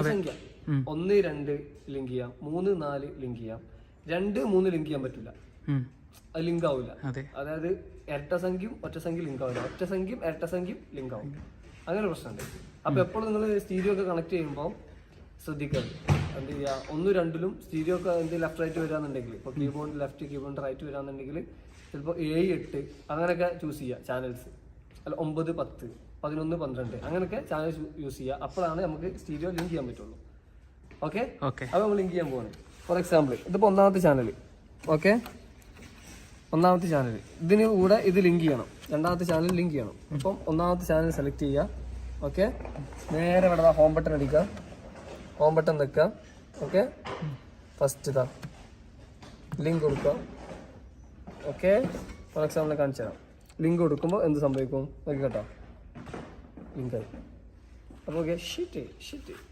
സംഖ്യ 1 2 ലിങ്ക് ചെയ്യാം, 3 4 ലിങ്ക് ചെയ്യാം. 2 3 ലിങ്ക് ചെയ്യാൻ പറ്റില്ല, അത് ലിങ്ക് ആവില്ല. അതായത് ഇരട്ട സംഖ്യയും ഒറ്റ സംഖ്യ ലിങ്ക് ആവില്ല, ഒറ്റ സംഖ്യയും ഇരട്ട സംഖ്യയും ലിങ്ക് ആവും. അങ്ങനെ പ്രശ്നമുണ്ട്. അപ്പൊ എപ്പോഴും നിങ്ങൾ സ്റ്റീരിയോ ഒക്കെ കണക്ട് ചെയ്യുമ്പോൾ ശ്രദ്ധിക്കുക, എന്ത് ചെയ്യുക, 1 2 സ്റ്റീരിയോ ഒക്കെ എന്ത് ലെഫ്റ്റ് റൈറ്റ് വരാന്നുണ്ടെങ്കിൽ, ഇപ്പോൾ കീബോർഡ് ലെഫ്റ്റ് കീബോർഡ് റൈറ്റ് വരാന്നുണ്ടെങ്കിൽ ചിലപ്പോൾ 7 8 അങ്ങനെയൊക്കെ ചൂസ് ചെയ്യുക ചാനൽസ്. അല്ല 9 10 11 12 അങ്ങനെയൊക്കെ ചാനൽ യൂസ് ചെയ്യുക. അപ്പോഴാണ് നമുക്ക് സ്റ്റീരിയോ ലിങ്ക് ചെയ്യാൻ പറ്റുള്ളൂ. ഓക്കെ, അപ്പോൾ നമ്മൾ ലിങ്ക് ചെയ്യാൻ പോവാണ്. ഫോർ എക്സാമ്പിൾ ഇതിപ്പോൾ ഒന്നാമത്തെ ചാനൽ. ഓക്കെ, ഒന്നാമത്തെ ചാനൽ, ഇതിന് കൂടെ ഇത് ലിങ്ക് ചെയ്യണം, രണ്ടാമത്തെ ചാനൽ ലിങ്ക് ചെയ്യണം. അപ്പം ഒന്നാമത്തെ ചാനൽ സെലക്ട് ചെയ്യുക. ഓക്കെ, നേരെ ഇവിടെ ഹോം ബട്ടൺ അടിക്കുക, ഹോം ബട്ടൺ വെക്കുക. ഓക്കെ, ഫസ്റ്റ് ഇതാ ലിങ്ക് കൊടുക്കുക. ഓക്കെ, ഫോർ എക്സാമ്പിൾ കാണിച്ചു തരാം. ലിങ്ക് കൊടുക്കുമ്പോൾ എന്ത് സംഭവിക്കും നോക്കി കേട്ടോ, ലിങ്കായി. അപ്പോൾ ഓക്കെ, ഷിറ്റ്